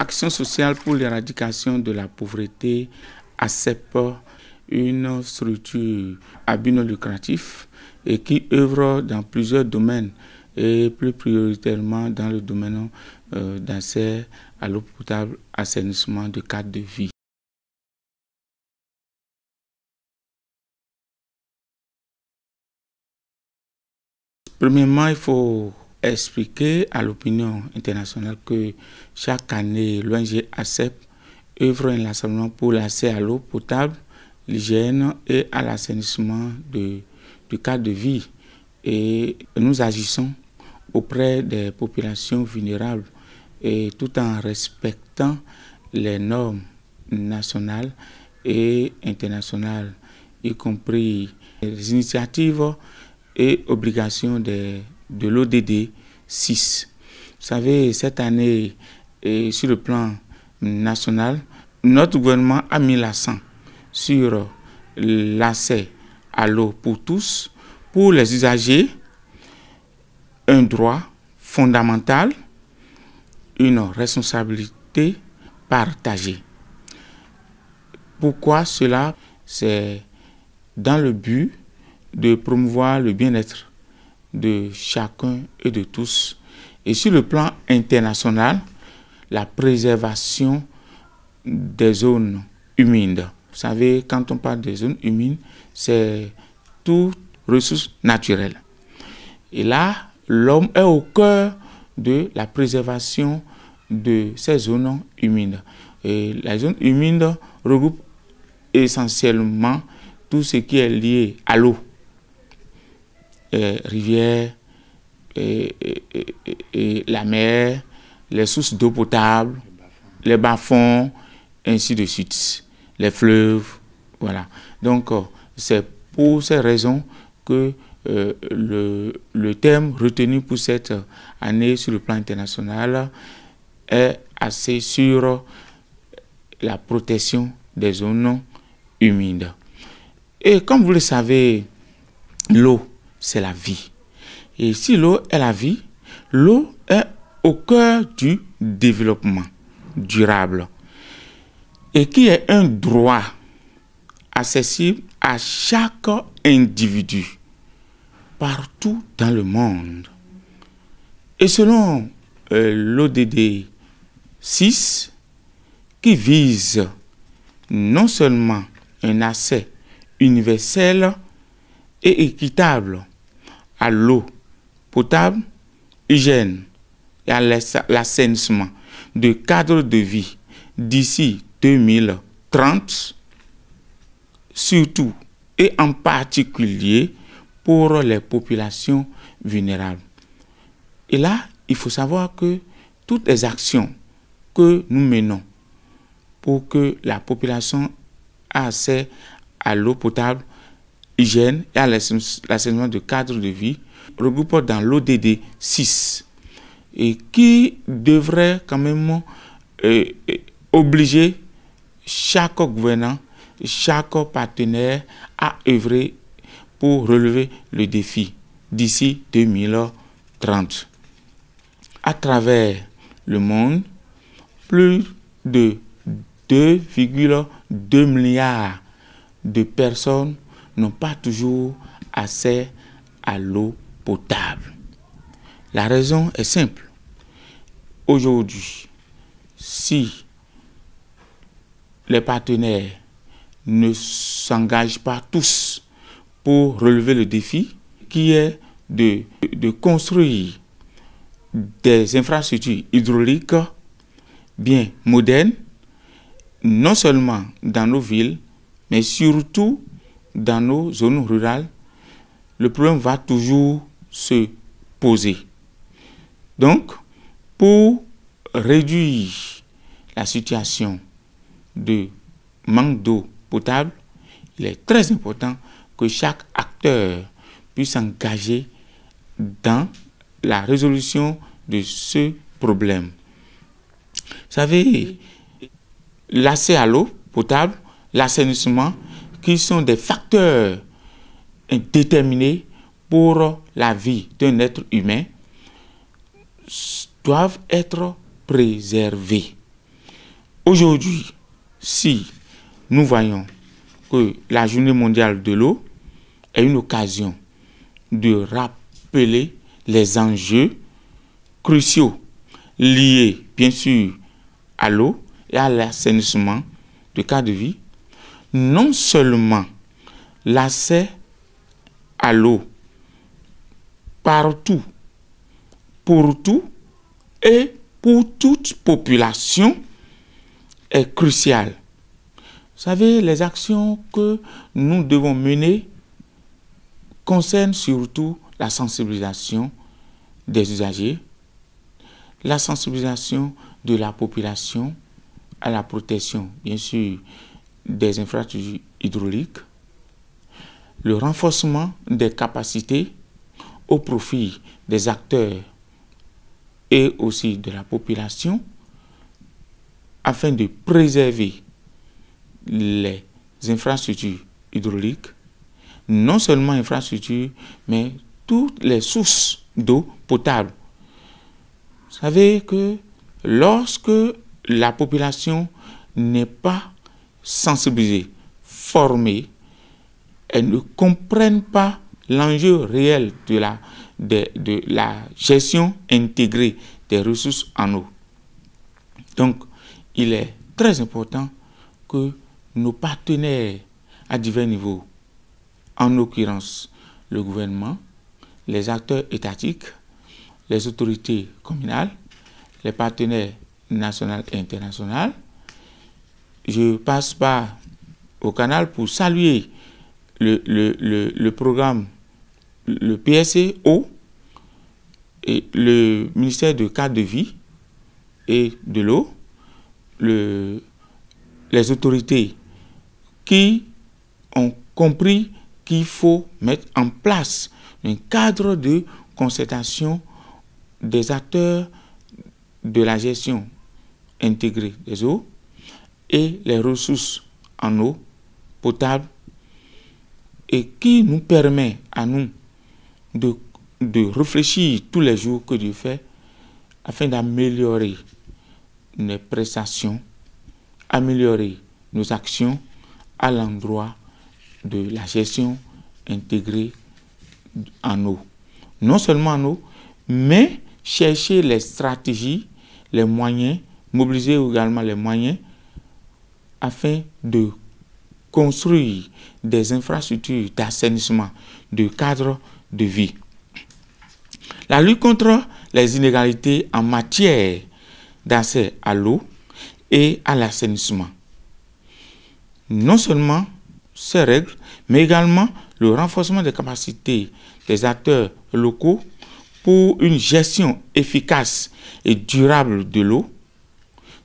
Action sociale pour l'éradication de la pauvreté, ACEP, une structure à but non lucratif et qui œuvre dans plusieurs domaines et plus prioritairement dans le domaine d'accès à l'eau potable, assainissement de cadre de vie. Premièrement, il faut expliquer à l'opinion internationale que chaque année, l'ONG ACEP œuvre inlassablement pour l'accès à l'eau potable, l'hygiène et à l'assainissement du cadre de vie. Et nous agissons auprès des populations vulnérables et tout en respectant les normes nationales et internationales, y compris les initiatives et obligations de l'ODD 6. Vous savez, cette année, et sur le plan national, notre gouvernement a mis l'accent sur l'accès à l'eau pour tous, pour les usagers, un droit fondamental, une responsabilité partagée. Pourquoi cela? C'est dans le but de promouvoir le bien-être de chacun et de tous. Et sur le plan international, la préservation des zones humides. Vous savez, quand on parle des zones humides, c'est toutes ressources naturelles. Et là, l'homme est au cœur de la préservation de ces zones humides. Et la zone humide regroupe essentiellement tout ce qui est lié à l'eau. Rivières, et la mer, les sources d'eau potable, les bas-fonds, ainsi de suite, les fleuves, voilà. Donc, c'est pour ces raisons que le thème retenu pour cette année sur le plan international est axé sur la protection des zones humides. Et comme vous le savez, l'eau, c'est la vie. Et si l'eau est la vie, l'eau est au cœur du développement durable et qui est un droit accessible à chaque individu partout dans le monde. Et selon l'ODD 6, qui vise non seulement un accès universel et équitable à l'eau potable, hygiène et à l'assainissement de cadre de vie d'ici 2030, surtout et en particulier pour les populations vulnérables. Et là, il faut savoir que toutes les actions que nous menons pour que la population ait accès à l'eau potable, hygiène et à l'assainissement de cadre de vie regroupent dans l'ODD 6 et qui devrait quand même obliger chaque gouvernant, chaque partenaire à œuvrer pour relever le défi d'ici 2030. À travers le monde, plus de 2,2 milliards de personnes n'ont pas toujours accès à l'eau potable. La raison est simple. Aujourd'hui, si les partenaires ne s'engagent pas tous pour relever le défi, qui est de construire des infrastructures hydrauliques bien modernes, non seulement dans nos villes, mais surtout dans nos zones rurales, le problème va toujours se poser. Donc, pour réduire la situation de manque d'eau potable, il est très important que chaque acteur puisse s'engager dans la résolution de ce problème. Vous savez, l'accès à l'eau potable, l'assainissement, qui sont des facteurs déterminés pour la vie d'un être humain, doivent être préservés. Aujourd'hui, si nous voyons que la Journée mondiale de l'eau est une occasion de rappeler les enjeux cruciaux liés, bien sûr, à l'eau et à l'assainissement de cadre de vie, non seulement l'accès à l'eau partout, pour tout et pour toute population est crucial. Vous savez, les actions que nous devons mener concernent surtout la sensibilisation des usagers, la sensibilisation de la population à la protection, bien sûr, des infrastructures hydrauliques, le renforcement des capacités au profit des acteurs et aussi de la population afin de préserver les infrastructures hydrauliques, non seulement infrastructures, mais toutes les sources d'eau potable. Vous savez que lorsque la population n'est pas sensibilisée, formée, elle ne comprenne pas l'enjeu réel de la gestion intégrée des ressources en eau. Donc, il est très important que nos partenaires à divers niveaux, en l'occurrence le gouvernement, les acteurs étatiques, les autorités communales, les partenaires nationaux et internationaux. Je passe au canal pour saluer le programme, le PSE-Eau et le ministère de cadre de vie et de l'eau, les autorités qui ont compris qu'il faut mettre en place un cadre de concertation des acteurs de la gestion intégrée des eaux et les ressources en eau potable et qui nous permet à nous de réfléchir tous les jours que Dieu fait afin d'améliorer nos prestations, améliorer nos actions à l'endroit de la gestion intégrée en eau. Non seulement en eau, mais chercher les stratégies, les moyens, mobiliser également les moyens afin de construire des infrastructures d'assainissement, de cadre de vie. La lutte contre les inégalités en matière d'accès à l'eau et à l'assainissement. Non seulement ces règles, mais également le renforcement des capacités des acteurs locaux pour une gestion efficace et durable de l'eau.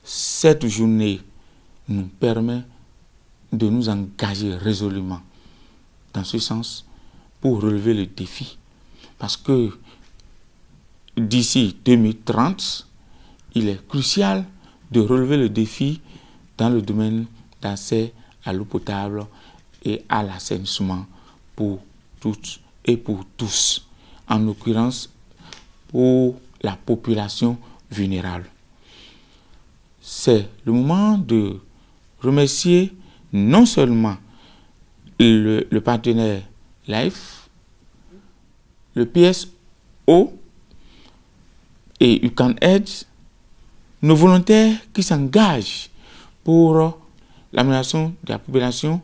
Cette journée nous permet de nous engager résolument dans ce sens pour relever le défi. Parce que d'ici 2030, il est crucial de relever le défi dans le domaine d'accès à l'eau potable et à l'assainissement pour toutes et pour tous, en l'occurrence pour la population vulnérable. C'est le moment de remercier non seulement le partenaire LIFE, le PSO et UCANAID, nos volontaires qui s'engagent pour l'amélioration de la population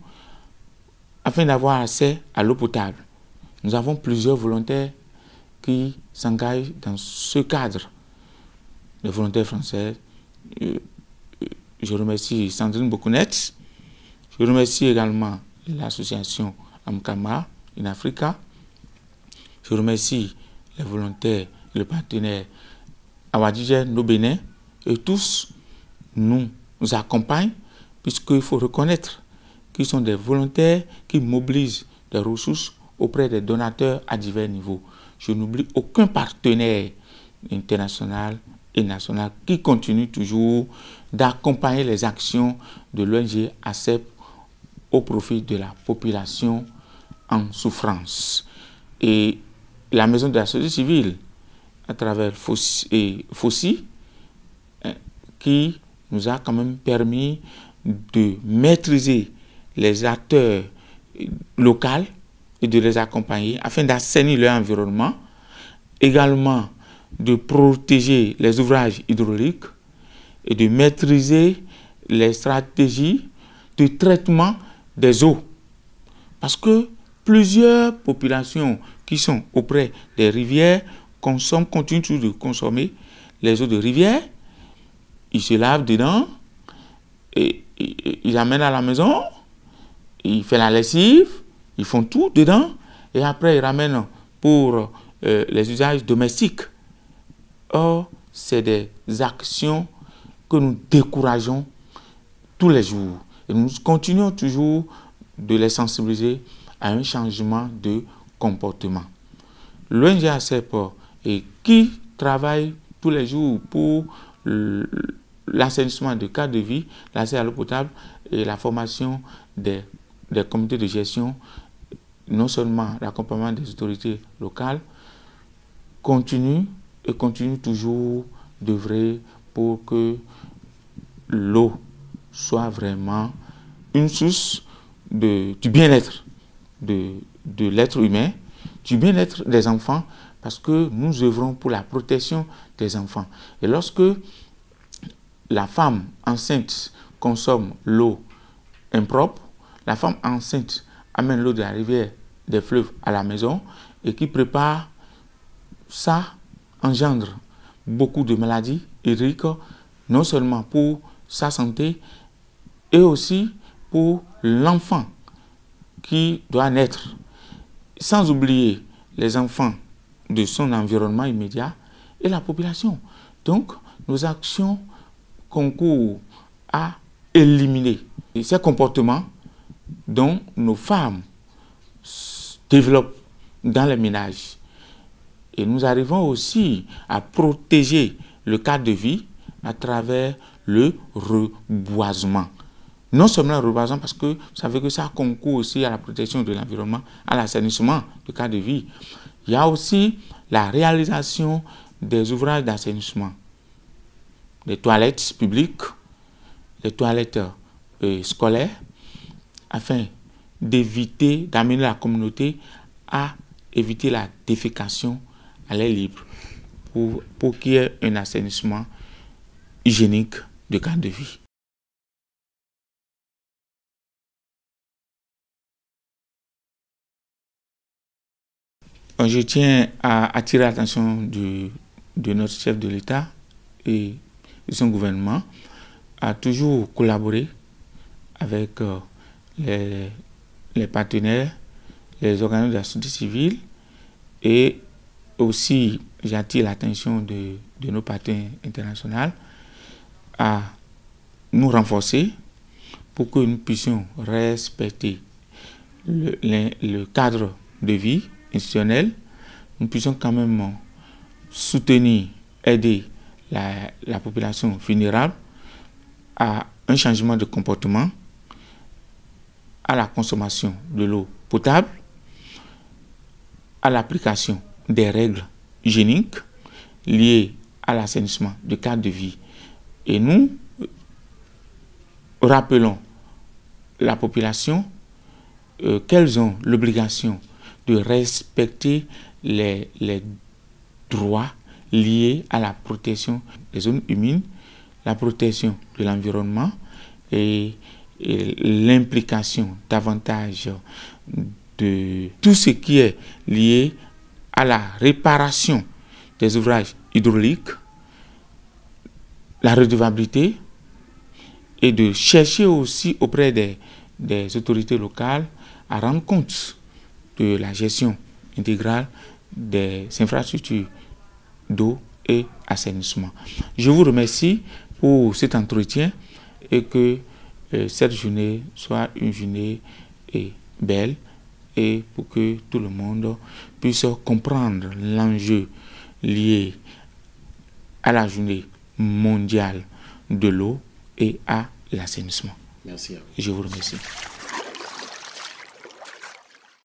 afin d'avoir accès à l'eau potable. Nous avons plusieurs volontaires qui s'engagent dans ce cadre. Les volontaires français, je remercie Sandrine Bokounet, je remercie également l'association Amkama in Africa, je remercie les volontaires, le partenaire Awadije No Bénin, et tous nous accompagnent, puisqu'il faut reconnaître qu'ils sont des volontaires qui mobilisent des ressources auprès des donateurs à divers niveaux. Je n'oublie aucun partenaire international et national qui continue toujours d'accompagner les actions de l'ONG ACEP au profit de la population en souffrance. Et la Maison de la Société Civile, à travers FOSI, qui nous a quand même permis de maîtriser les acteurs locaux et de les accompagner afin d'assainir leur environnement, également de protéger les ouvrages hydrauliques et de maîtriser les stratégies de traitement des eaux. Parce que plusieurs populations qui sont auprès des rivières continuent toujours de consommer les eaux de rivière. Ils se lavent dedans, et ils amènent à la maison, ils font la lessive, ils font tout dedans, et après ils ramènent pour les usages domestiques. Or, c'est des actions que nous décourageons tous les jours. Et nous continuons toujours de les sensibiliser à un changement de comportement. L'ONG ACEP, qui travaille tous les jours pour l'assainissement de cadre de vie, l'accès à l'eau potable et la formation des comités de gestion, non seulement l'accompagnement des autorités locales, continue toujours d'œuvrer pour que l'eau soit vraiment une source du bien-être de l'être humain, du bien-être des enfants, parce que nous œuvrons pour la protection des enfants. Et lorsque la femme enceinte consomme l'eau impropre, la femme enceinte amène l'eau de la rivière, des fleuves à la maison et qui prépare, ça engendre beaucoup de maladies hydriques, non seulement pour sa santé, et aussi pour l'enfant qui doit naître, sans oublier les enfants de son environnement immédiat et la population. Donc, nos actions concourent à éliminer ces comportements dont nos femmes développent dans les ménages. Et nous arrivons aussi à protéger le cadre de vie à travers le reboisement. Non seulement le reboisement, parce que vous savez que ça concourt aussi à la protection de l'environnement, à l'assainissement du cadre de vie. Il y a aussi la réalisation des ouvrages d'assainissement, les toilettes publiques, les toilettes scolaires, afin d'éviter, d'amener la communauté à éviter la défécation à l'air libre pour qu'il y ait un assainissement hygiénique de cadre de vie. Je tiens à attirer l'attention de notre chef de l'État et de son gouvernement à toujours collaborer avec les partenaires, les organismes de la société civile, et aussi j'attire l'attention de nos partenaires internationaux à nous renforcer pour que nous puissions respecter le cadre de vie institutionnel. Nous puissions quand même soutenir, aider la population vulnérable à un changement de comportement, à la consommation de l'eau potable, à l'application des règles hygiéniques liées à l'assainissement de cadre de vie. Et nous rappelons la population qu'elles ont l'obligation de respecter les droits liés à la protection des zones humides, la protection de l'environnement et l'implication davantage de tout ce qui est lié à la réparation des ouvrages hydrauliques, la redevabilité, et de chercher aussi auprès des autorités locales à rendre compte de la gestion intégrale des infrastructures d'eau et assainissement. Je vous remercie pour cet entretien et que cette journée soit une journée belle et pour que tout le monde puisse comprendre l'enjeu lié à la journée mondiale de l'eau et à l'assainissement. Merci à vous. Je vous remercie.